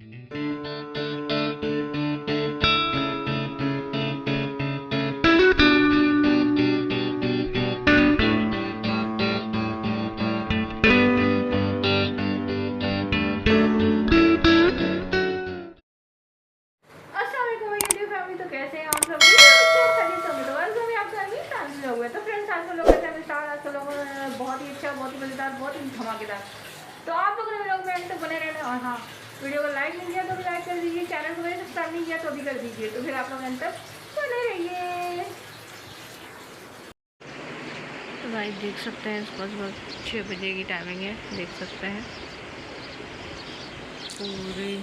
तो कैसे हैं आप लोग? तो फ्रेंड्स आज हम लोग बहुत ही अच्छा, बहुत ही मज़ेदार, बहुत ही धमाकेदार। तो आप लोगों ने लोग में तो बने रहना। और हाँ, वीडियो को लाइक नहीं किया तो भी लाइक कर दीजिए, चैनल को सब्सक्राइब नहीं किया तो भी कर दीजिए। तो फिर आप लोग अंत तक बने रहिए। तो भाई देख सकते हैं सुबह 6 बजे की टाइमिंग है, देख सकते हैं पूरी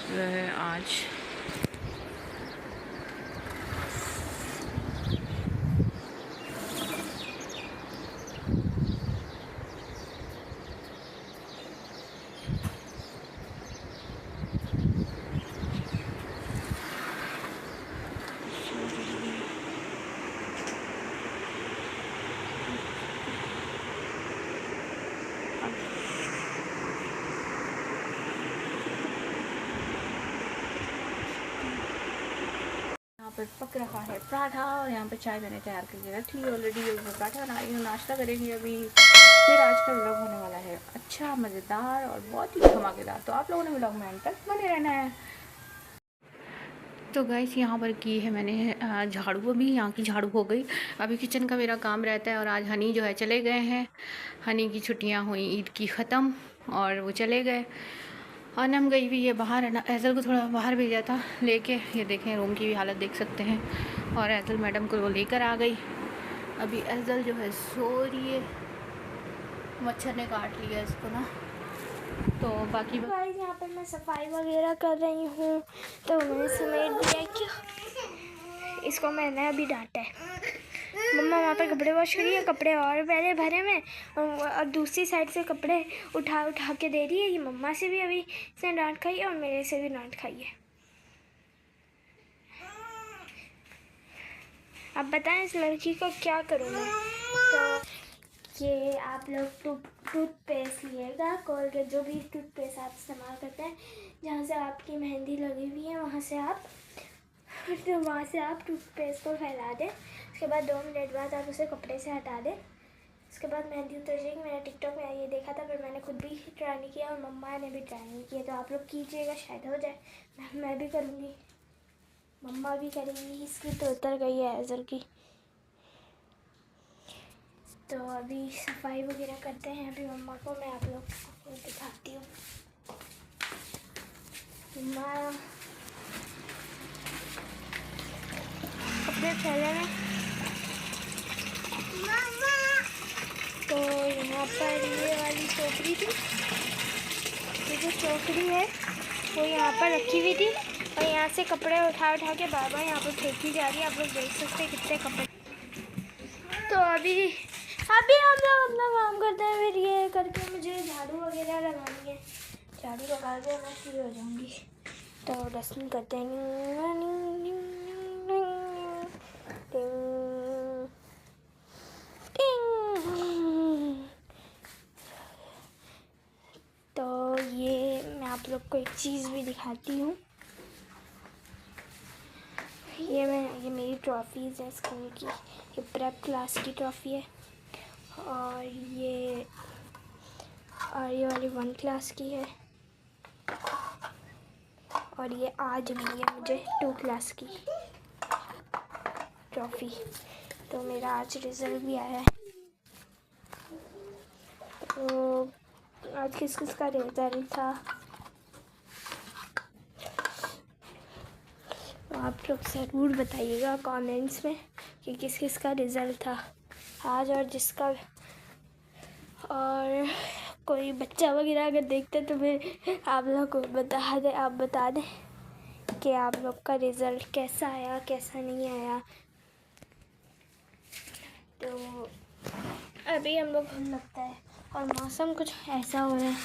जो है आज यहाँ पर पक रहा है पराठा और यहाँ पे चाय मैंने तैयार करके रखी है ऑलरेडी। पराठा बना रही हूँ, नाश्ता करेंगे अभी। फिर आज का व्लॉग होने वाला है अच्छा, मज़ेदार और बहुत ही धमाकेदार। तो आप लोगों ने व्लॉग में अंत तक बने रहना है। तो गाइस यहाँ पर की है मैंने झाड़ू, अभी यहाँ की झाड़ू हो गई। अभी किचन का मेरा काम रहता है और आज हनी जो है चले गए हैं। हनी की छुट्टियाँ हुई ईद की ख़त्म और वो चले गए। और हम गई हुई है बाहर है ना, ऐज़ल को थोड़ा बाहर भेजा था लेके। ये देखें रूम की भी हालत देख सकते हैं। और ऐज़ल मैडम को वो लेकर आ गई। अभी ऐज़ल जो है सो रही है, मच्छर ने काट लिया इसको ना। तो बाकी गाइस यहाँ पर मैं सफाई वगैरह कर रही हूँ, तो मैंने समेट दिया कि इसको मैंने अभी डांटा है। मम्मा वहाँ पर कपड़े वॉश करी है, कपड़े और पहले भरे में, और दूसरी साइड से कपड़े उठा उठा के दे रही है। ये मम्मा से भी अभी इसने डांट खाई है और मेरे से भी डांट खाई है। अब बताएं इस लड़की को क्या करूँ मैं। तो ये आप लोग टूथपेस्ट लिएगा, कोलगेट, जो भी टूथपेस्ट आप इस्तेमाल करते हैं, जहाँ से आपकी मेहंदी लगी हुई है वहाँ से आप टूथपेस्ट को फैला दें। उसके बाद 2 मिनट बाद आप उसे कपड़े से हटा दें। उसके बाद मेहंदी उतर जाएगी। मैंने टिकटॉक में ये देखा था, पर मैंने खुद भी ट्राई नहीं किया और मम्मा ने भी ट्राई नहीं किया। तो आप लोग कीजिएगा, शायद हो जाए। मैं भी करूँगी, मम्मा भी करेंगी। इसकी तो उतर गई है ऐज़ल की। तो अभी सफाई वगैरह करते हैं अभी मम्मा को मैं आप लोग को दिखाती हूँ। मम्मा कपड़े फैले हैं। तो यहाँ पर ये वाली टोकरी थी, ये जो टोकरी है वो यहाँ पर रखी हुई थी और यहाँ से कपड़े उठा उठा के बार बार यहाँ पर फेंकी जा रही है। आप लोग देख सकते हैं कितने कपड़े। तो अभी हम लोग अपना काम करते हैं। फिर ये करके मुझे झाड़ू वगैरह लगानी है। झाड़ू लगा के मैं फ्री हो जाऊँगी। तो डस्टिंग करते हैं। तो ये मैं आप लोग को एक चीज़ भी दिखाती हूँ। ये मेरी ट्रॉफीज़ है स्कूल की। ये प्रेप क्लास की ट्रॉफ़ी है और ये वाली 1 क्लास की है और ये आज मिली है मुझे 2 क्लास की ट्रॉफ़ी। तो मेरा आज रिज़ल्ट भी आया है। तो आज किस किस का रिज़ल्ट था तो आप लोग ज़रूर बताइएगा कमेंट्स में कि किस किस का रिज़ल्ट था आज। और जिसका और कोई बच्चा वगैरह अगर देखते तो फिर आप लोग को बता दें कि आप लोग का रिज़ल्ट कैसा आया कैसा नहीं आया। तो अभी हम लोग लगता है और मौसम कुछ ऐसा हो रहा है।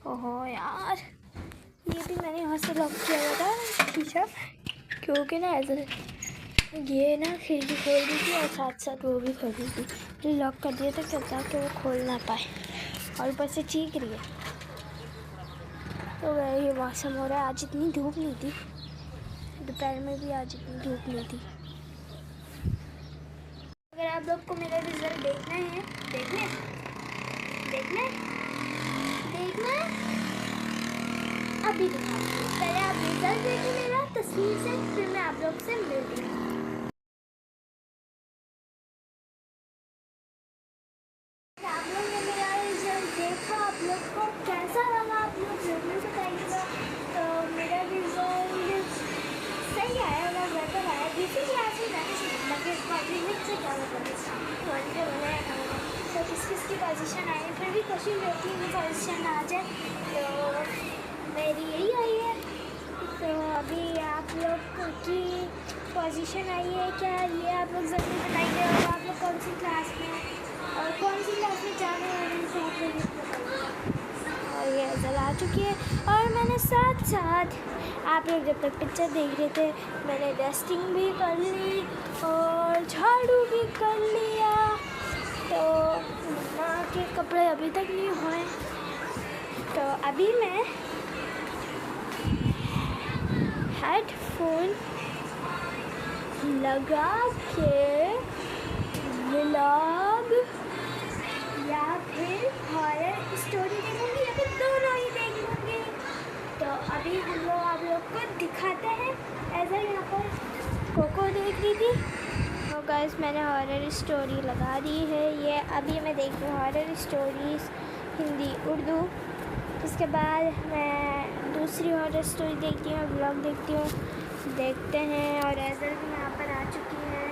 ओहो यार, ये भी मैंने यहाँ से लॉक किया हुआ था शीशा, क्योंकि ना ऐसा ये ना खिड़की खोल दी थी और साथ साथ वो भी खोल दी थी। लॉक कर दिया था क्या कि वो खोल ना पाए। और ऊपर से चीख रही है। तो ये मौसम हो रहा है। आज इतनी धूप नहीं थी, दोपहर में भी आज इतनी धूप नहीं थी। अगर आप लोग को मेरा रिजल्ट देखना है, देखना अभी दिखाती हूँ। पहले आप रिजल्ट देखो मेरा तस्वीर से, फिर मैं आप लोग से मिलती हूँ। आप लोग ने मेरा रिजल्ट देखा, आप लोग को कैसा लगा आप लोग जरूर बताइएगा। तो मेरा रिजल्ट सही आया, मैं बेहतर आया। दूसरी क्लास में जाने से लगे पब्लिक से क्या तो किस की पोजीशन आई है, फिर भी कोशिश रहती है कि पोजीशन आ जाए। तो मेरी यही आई है। तो अभी आप लोग की पोजीशन आई है क्या, ये आप लोग ज़रूर बताइए। और आप लोग कौन सी क्लास में और कौन सी क्लास में जाने वाले हैं, तो आप लोग बताइए। और ये रिजल्ट आ चुकी है। और मैंने साथ साथ आप लोग जब तक पिक्चर देख रहे थे, मैंने डस्टिंग भी कर ली और झाड़ू भी कर लिया। तो माँ के कपड़े अभी तक नहीं हुए। तो अभी मैं हेडफोन लगा के व्लॉग या फिर हॉरर स्टोरी देखूँगी, या फिर दोनों ही देख लूँगी। तो अभी हम लोग आप लोग को दिखाते हैं। ऐसा यहाँ पर कोको देख रही थी। तो गाइस मैंने हॉरर स्टोरी लगा दी है। ये अभी मैं देख रही हूँ हॉरर स्टोरीज़ हिंदी उर्दू। इसके बाद मैं दूसरी हॉरर स्टोरी देखती हूँ, व्लॉग देखती हूँ, देखते हैं। और ऐसा भी यहाँ पर आ चुकी है।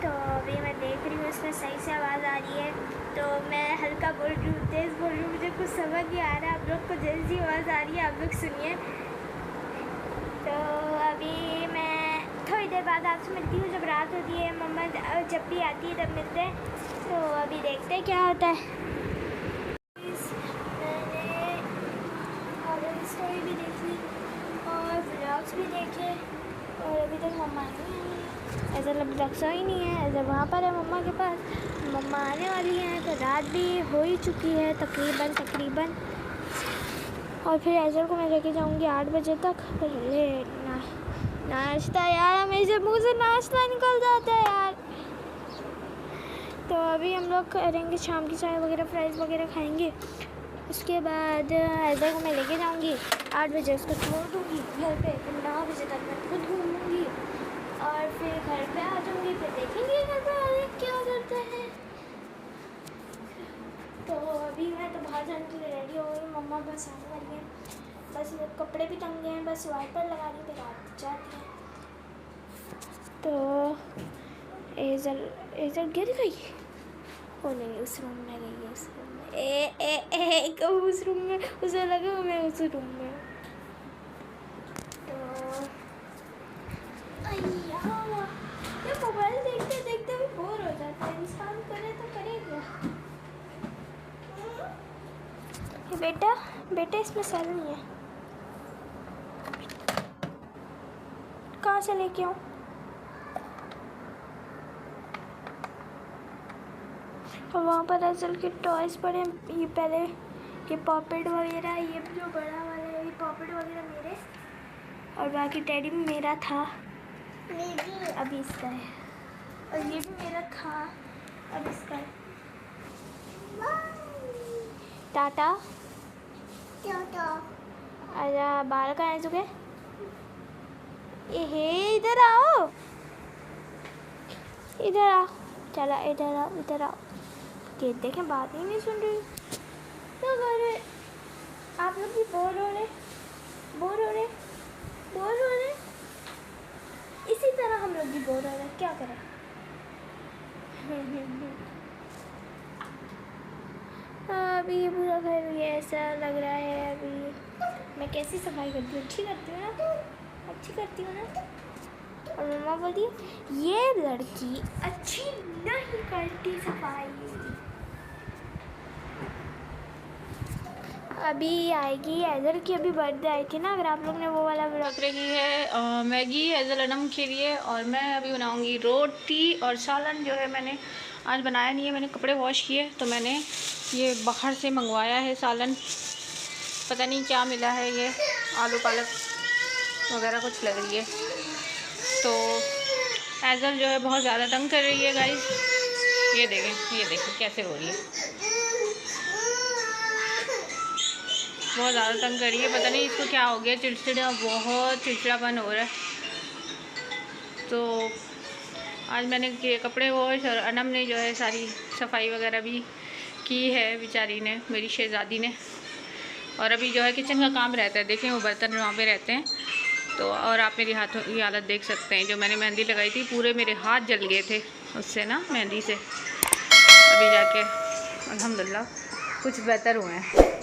तो अभी मैं देख रही हूँ, इसमें सही से आवाज़ आ रही है। तो मैं हल्का बोल रही हूँ, तेज़ बोल रही हूँ, मुझे कुछ समझ नहीं आ रहा। आप लोग को जैसी आवाज़ आ रही है आप लोग सुनिए। तो अभी मैं थोड़ी देर बाद आपसे मिलती हूँ, जब रात होती है। मम्मा जब भी आती है तब मिलते हैं। तो अभी देखते हैं क्या होता है। मैंने हॉरर स्टोरी भी देखी और व्लॉग्स भी देखे, और अभी तक मम्मा नहीं आई। ऐसा लगता ही नहीं है, ऐसा वहाँ पर है मम्मा के पास। मम्मा आने वाली हैं। तो रात भी हो ही चुकी है तकरीबन। और फिर ऐसा को मैं लेके जाऊँगी 8 बजे तक। पहले नाश्ता, यार हमेशा मुँह से नाश्ता निकल जाता है यार। तो अभी हम लोग करेंगे शाम की चाय वगैरह, फ्राइज़ वगैरह खाएंगे। उसके बाद ऐसा को मैं लेके जाऊँगी 8 बजे, उसको छोड़ दूँगी घर पे। फिर 9 बजे तक मैं खुद घूमूँगी और फिर घर पे आ जाऊँगी। फिर देखेंगे घर पे आगे क्या करते हैं। तो अभी मैं तो बाहर जाने के लिए रेडी हो गई। मम्मा बस आने वाली है, बस कपड़े भी टंगे हैं, बस वाइपर लगाने पे रात जाती है। तो एजल गिर गई। ओ नहीं, उस रूम में गई है, उस रूम में उस रूम में, उसे लगा मैं उस रूम में। तो ये मोबाइल देखते देखते भी बोर हो जाता है इंसान, करे तो करेगा। बेटा इसमें सेल नहीं है, कहाँ से लेके आऊँ? और वहाँ पर असल के टॉयज़ पड़े। ये पहले ये पॉपेट वगैरह, ये जो बड़ा वाला है ये पॉपेट वगैरह मेरे, और बाकी टेडी भी मेरा था, अभी इसका है। और ये भी मेरा था, अब इसका है। टाटा आजा, बाल कहाँ है चुके? इधर आओ, चला इधर आओ। ये देखें, बात ही नहीं सुन रही। तो अगर आप लोग भी बोर हो रहे, इसी तरह हम लोग भी बोर हो रहे हैं, क्या करें। अभी ये पूरा घर ये ऐसा लग रहा है। अभी मैं कैसी सफाई करती हूँ? अच्छी करती हूँ ना। और मम्मा बोलती है ये लड़की अच्छी नहीं करती सफाई। अभी आएगी एजल की, अभी बर्थडे आई थी ना, अगर आप लोग ने वो वाला लग रही है मैगी एजल अनम के लिए। और मैं अभी बनाऊंगी रोटी और सालन जो है मैंने आज बनाया नहीं है, मैंने कपड़े वॉश किए तो मैंने ये बाहर से मंगवाया है सालन, पता नहीं क्या मिला है, ये आलू पालक वगैरह कुछ लग रही है। तो एज़ल जो है बहुत ज़्यादा तंग कर रही है गाइस, ये देखें कैसे हो रही है, बहुत ज़्यादा तंग कर रही है, पता नहीं इसको क्या हो गया, चिड़चिड़ा, बहुत चिड़चिड़ापन हो रहा है। तो आज मैंने किए कपड़े वॉश और अनम ने जो है सारी सफाई वगैरह भी की है बेचारी ने, मेरी शहज़ादी ने। और अभी जो है किचन का काम रहता है, देखें वो बर्तन वहाँ पे रहते हैं। तो और आप मेरी हाथों की हालत देख सकते हैं, जो मैंने मेहंदी लगाई थी पूरे मेरे हाथ जल गए थे उससे ना, मेहंदी से। अभी जाके अल्हम्दुलिल्लाह कुछ बेहतर हुए हैं।